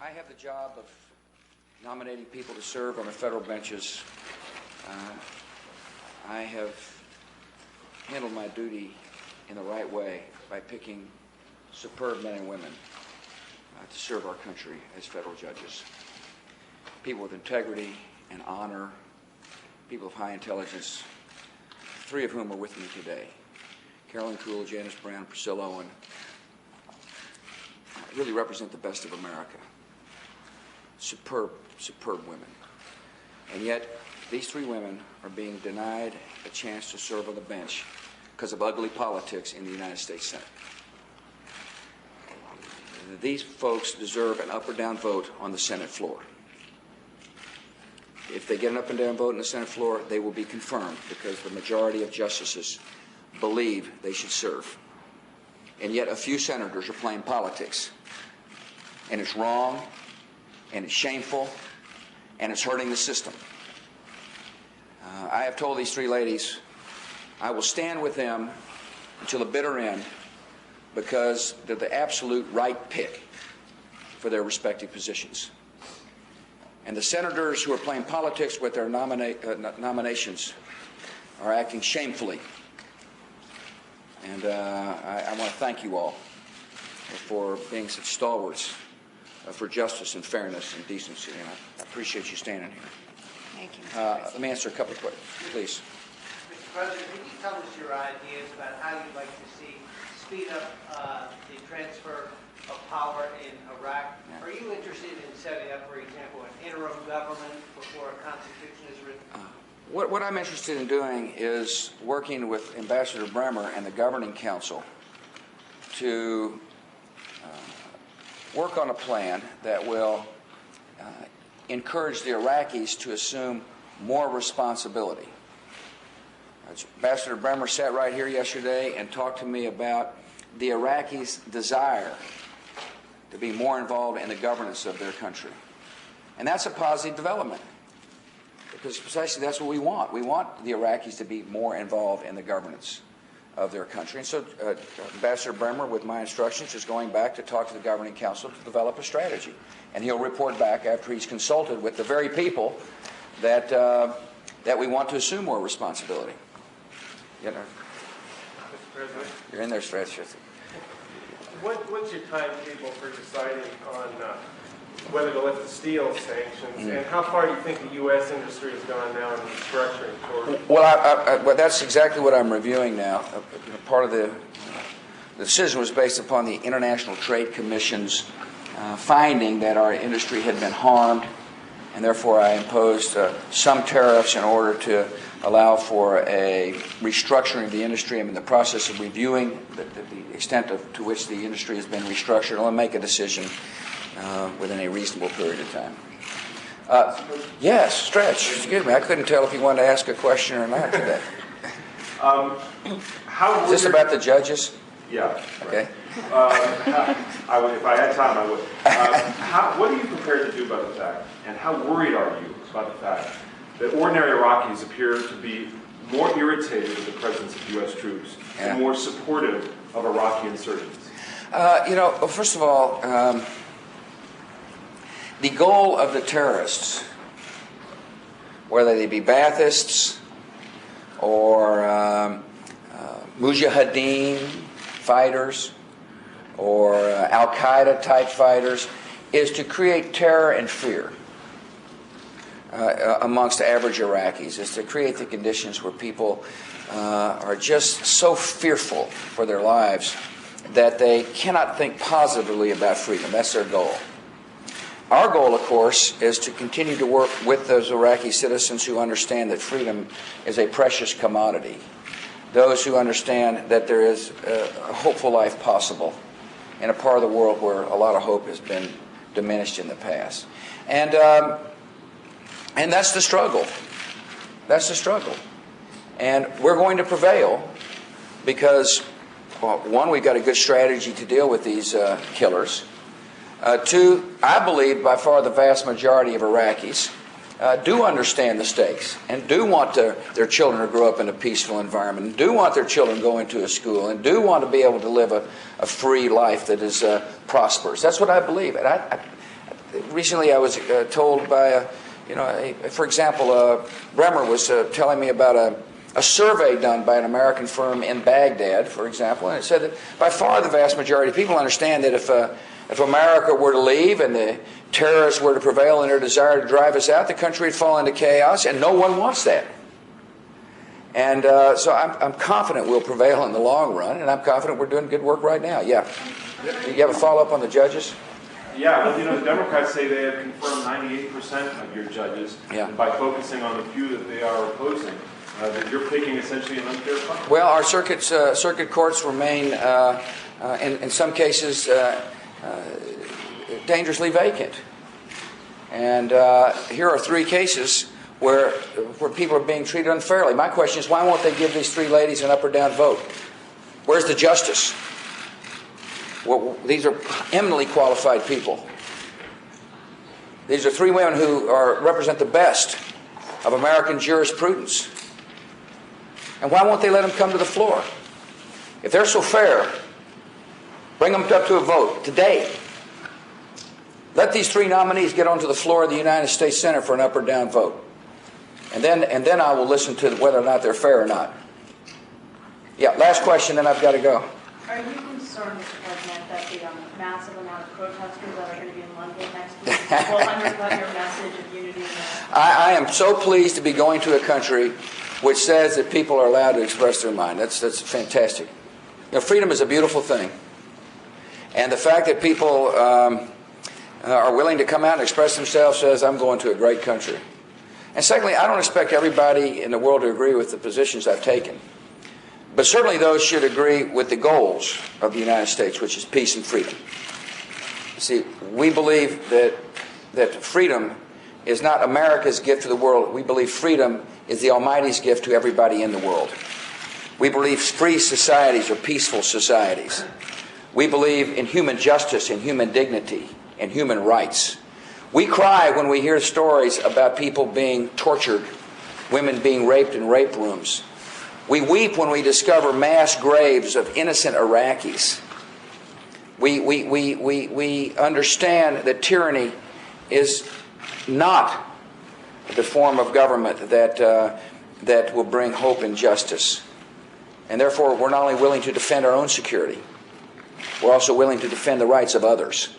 I have the job of nominating people to serve on the federal benches. I have handled my duty in the right way by picking superb men and women to serve our country as federal judges. People with integrity and honor, people of high intelligence, three of whom are with me today. Carolyn Cool, Janice Brown, Priscilla Owen, really represent the best of America. Superb, superb women. And yet, these three women are being denied a chance to serve on the bench because of ugly politics in the United States Senate. These folks deserve an up or down vote on the Senate floor. If they get an up and down vote on the Senate floor, they will be confirmed because the majority of justices believe they should serve. And yet a few senators are playing politics. And it's wrong, and it's shameful, and it's hurting the system. I have told these three ladies I will stand with them until the bitter end because they're the absolute right pick for their respective positions. And the senators who are playing politics with their nominations are acting shamefully. And I want to thank you all for being such stalwarts for justice and fairness and decency. And I appreciate you standing here. Thank you. Let me answer a couple of questions, please. Mr. President, can you tell us your ideas about how you'd like to see speed up the transfer of power in Iraq? Yeah. Are you interested in setting up, for example, an interim government before a constitution is written? What I'm interested in doing is working with Ambassador Bremer and the Governing Council to work on a plan that will encourage the Iraqis to assume more responsibility. Ambassador Bremer sat right here yesterday and talked to me about the Iraqis' desire to be more involved in the governance of their country. And that's a positive development, because precisely that's what we want. We want the Iraqis to be more involved in the governance of their country. And so Ambassador Bremer, with my instructions, is going back to talk to the Governing Council to develop a strategy. And he'll report back after he's consulted with the very people that, that we want to assume more responsibility. You know, Mr. President? You're in there, Stretch. What's your timetable for deciding on whether to lift the steel sanctions, and how far do you think the U.S. industry has gone now in restructuring toward? Well, that's exactly what I'm reviewing now. Part of the decision was based upon the International Trade Commission's finding that our industry had been harmed, and therefore I imposed some tariffs in order to allow for a restructuring of the industry. I'm in the process of reviewing the extent to which the industry has been restructured. I'll make a decision within a reasonable period of time. Yes, Stretch. Excuse me. I couldn't tell if you wanted to ask a question or not today. Is this about the judges? Yeah. Okay. If I had time, I would. What are you prepared to do about the fact, and how worried are you about the fact that ordinary Iraqis appear to be more irritated with the presence of U.S. troops and more supportive of Iraqi insurgents? First of all, the goal of the terrorists, whether they be Baathists or Mujahideen fighters or Al-Qaeda type fighters, is to create terror and fear amongst average Iraqis, is to create the conditions where people are just so fearful for their lives that they cannot think positively about freedom. That's their goal. Our goal, of course, is to continue to work with those Iraqi citizens who understand that freedom is a precious commodity, those who understand that there is a hopeful life possible in a part of the world where a lot of hope has been diminished in the past. And that's the struggle. That's the struggle. And we're going to prevail because, well, one, we've got a good strategy to deal with these killers. Two, I believe by far the vast majority of Iraqis do understand the stakes and do want their children to grow up in a peaceful environment, and do want their children going to a school, and do want to be able to live a free life that is prosperous. That's what I believe. And recently I was told by for example, Bremer was telling me about a survey done by an American firm in Baghdad, for example, and it said that by far the vast majority of people understand that if America were to leave and the terrorists were to prevail in their desire to drive us out, the country would fall into chaos, and no one wants that. And so I'm confident we'll prevail in the long run, and I'm confident we're doing good work right now. Yeah. You have a follow-up on the judges? Yeah, well, the Democrats say they have confirmed 98% of your judges. Yeah. And by focusing on the few that they are opposing, that you're picking essentially an unfair fight. Well, our circuit courts remain, in some cases, dangerously vacant. And here are 3 cases where people are being treated unfairly. My question is, why won't they give these 3 ladies an up or down vote? Where's the justice? Well, these are eminently qualified people. These are 3 women who represent the best of American jurisprudence. And why won't they let them come to the floor? If they're so fair, bring them up to a vote today. Let these 3 nominees get onto the floor of the United States Senate for an up or down vote. And then I will listen to whether or not they're fair or not. Yeah, last question, then I've got to go. Are you concerned, Mr. President, that the massive amount of protesters that are going to be in London next week will undercut your message of unity? I am so pleased to be going to a country which says that people are allowed to express their mind. That's fantastic. Freedom is a beautiful thing. And the fact that people are willing to come out and express themselves says I'm going to a great country. And secondly, I don't expect everybody in the world to agree with the positions I've taken. But certainly those should agree with the goals of the United States, which is peace and freedom. See, we believe that freedom is not America's gift to the world. We believe freedom is the Almighty's gift to everybody in the world. We believe free societies are peaceful societies. We believe in human justice and human dignity and human rights. We cry when we hear stories about people being tortured, women being raped in rape rooms. We weep when we discover mass graves of innocent Iraqis. We understand that tyranny is not the form of government that will bring hope and justice. And therefore, we're not only willing to defend our own security, we're also willing to defend the rights of others.